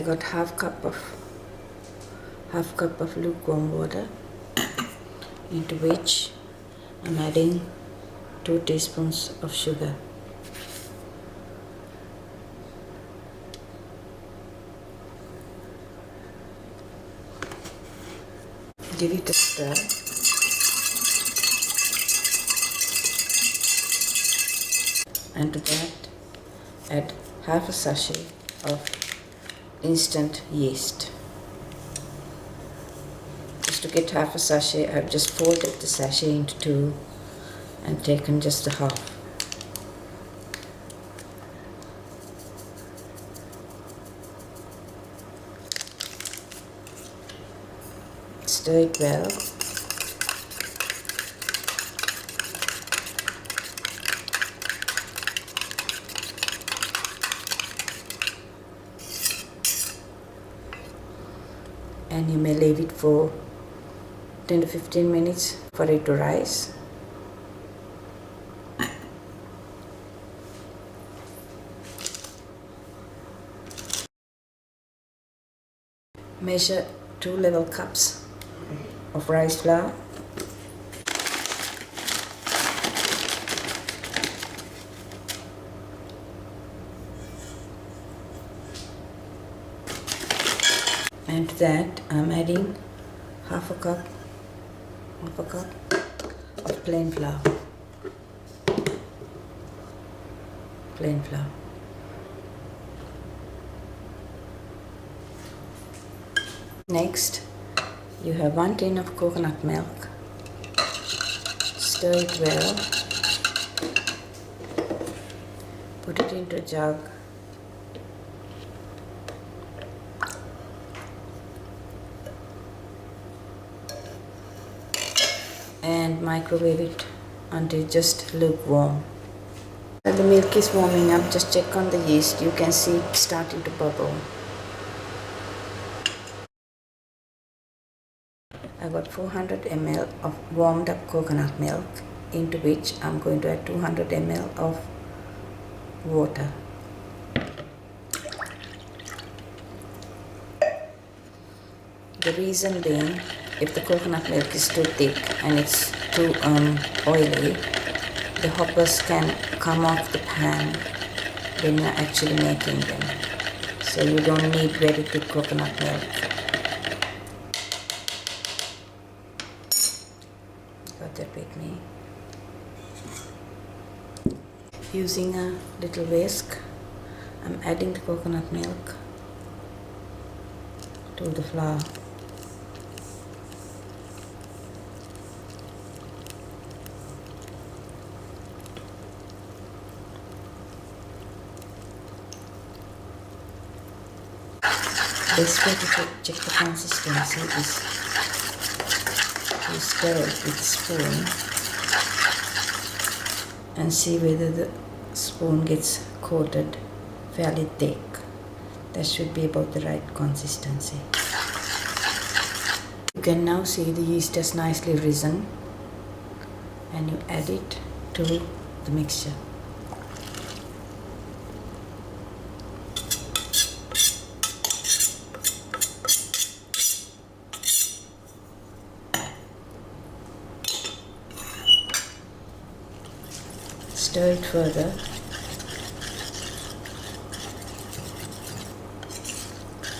I got half cup of lukewarm water, into which I'm adding 2 teaspoons of sugar. Give it a stir. And to that, add half a sachet of instant yeast. Just to get half a sachet, I've just folded the sachet into 2 and taken just a half. Stir it well. And you may leave it for 10 to 15 minutes for it to rise. Measure 2 level cups of rice flour. And to that I'm adding half a cup of plain flour. Next, you have 1 tin of coconut milk. Stir it well. Put it into a jug. And microwave it until just lukewarm. While the milk is warming up, just check on the yeast. You can see it starting to bubble. I got 400 ml of warmed up coconut milk, into which I'm going to add 200 ml of water. The reason being, if the coconut milk is too thick and it's too oily, the hoppers can come off the pan when you're actually making them. So you don't need very thick coconut milk. Got that with me. Using a little whisk, I'm adding the coconut milk to the flour. Best way to check the consistency is to stir it with a spoon and see whether the spoon gets coated fairly thick. That should be about the right consistency. You can now see the yeast has nicely risen, and you add it to the mixture. Stir it further.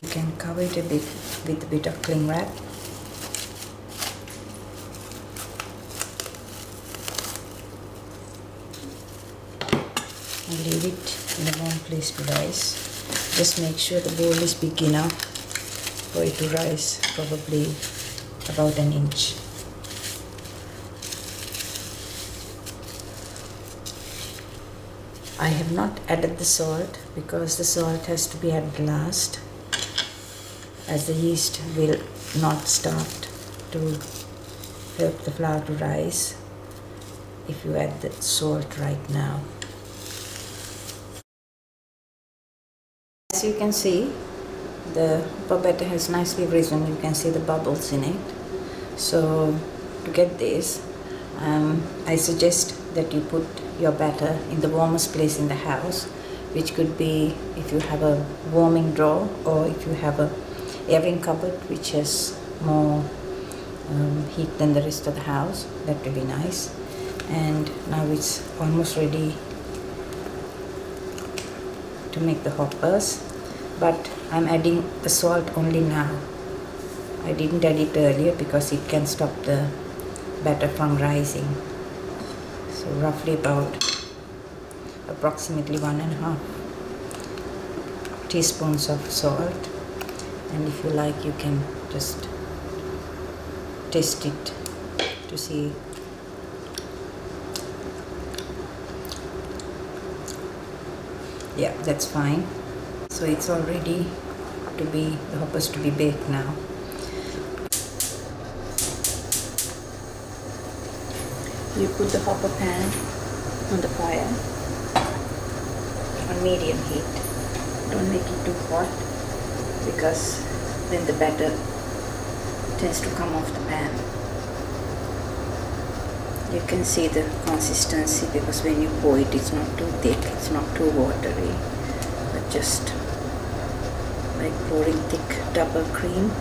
You can cover it a bit with a bit of cling wrap. And leave it in a warm place to rise. Just make sure the bowl is big enough for it to rise, probably about an inch. I have not added the salt because the salt has to be added last, as the yeast will not start to help the flour to rise if you add the salt right now. As you can see, the batter has nicely risen. You can see the bubbles in it. So to get this, I suggest that you put your batter in the warmest place in the house, which could be if you have a warming drawer or if you have a airing cupboard which has more heat than the rest of the house. That will be nice. And now it's almost ready to make the hoppers, but I'm adding the salt only now. I didn't add it earlier because it can stop the batter from rising. So roughly about approximately 1.5 teaspoons of salt, and if you like you can just taste it to see. Yeah, that's fine. So it's all ready to be, the hoppers to be baked now. You put the hopper pan on the fire on medium heat. Don't make it too hot because then the batter tends to come off the pan. You can see the consistency because when you pour it, it's not too thick, it's not too watery, but just like pouring thick double cream,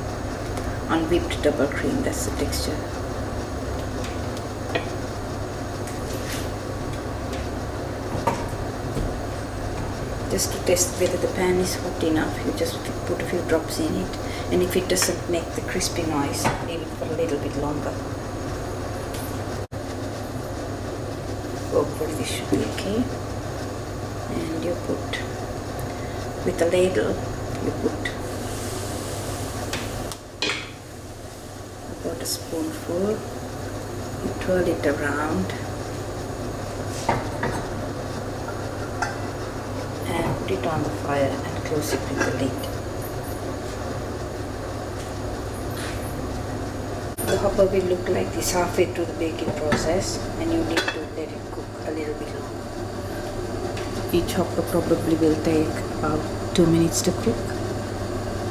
unwhipped double cream, that's the texture. Just to test whether the pan is hot enough, you just put a few drops in it, and if it doesn't make the crispy noise, leave it for a little bit longer. Hopefully this should be okay. And you put, with a ladle, you put about a spoonful, you twirl it around and put it on the fire and close it with the lid. The hopper will look like this halfway through the baking process, and you need to let it cook a little bit longer. Each hopper probably will take about 2 minutes to cook,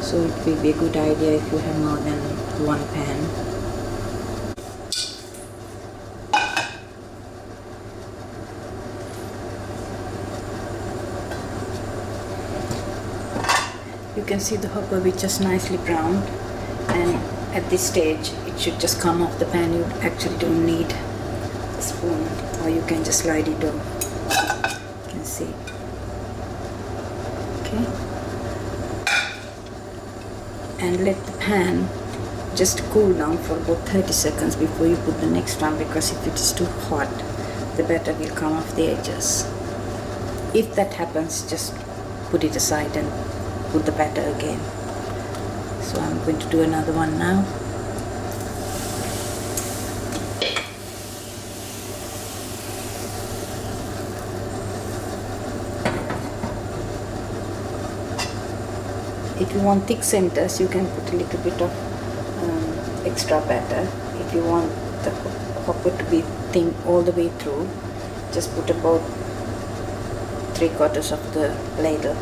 so it will be a good idea if you have more than one pan. You can see the hopper which is nicely browned, and at this stage it should just come off the pan. You actually don't need a spoon, or you can just slide it off. You can see. Okay. And let the pan just cool down for about 30 seconds before you put the next one, because if it is too hot, the batter will come off the edges. If that happens, just put it aside and put the batter again. So I'm going to do another one now. If you want thick centers, you can put a little bit of extra batter. If you want the hopper to be thin all the way through, just put about 3/4 of the ladle.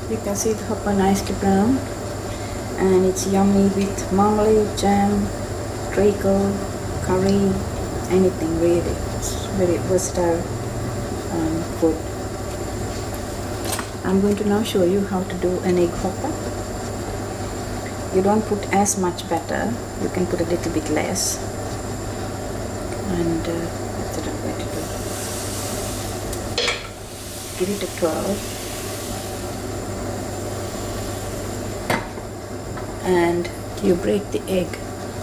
You can see the hopper nicely brown, and it's yummy with marmalade, jam, treacle, curry, anything really. It's very versatile food. I'm going to now show you how to do an egg hopper. You don't put as much batter, you can put a little bit less, and that's what I'm going to do. Give it a twirl, and you break the egg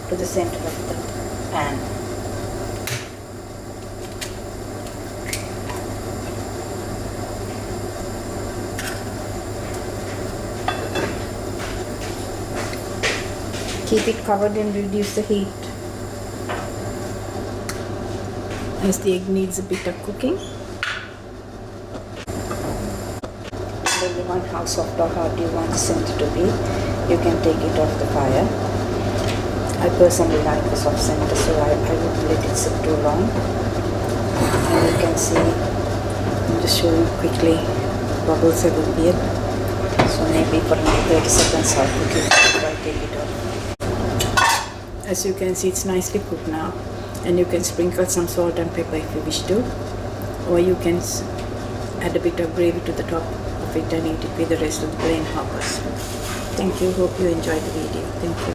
to the center of the pan. Keep it covered and reduce the heat as the egg needs a bit of cooking. Depending on how soft or hard you want the center to be, you can take it off the fire. I personally like the soft center, so I wouldn't let it sit too long. And you can see, I'll just show you quickly, bubbles have appeared. So maybe for another 30 seconds I'll cook it before I take it off. As you can see, it's nicely cooked now. And you can sprinkle some salt and pepper if you wish to, or you can add a bit of gravy to the top of it and eat it with the rest of the plain hoppers. Thank you. Hope you enjoyed the video. Thank you.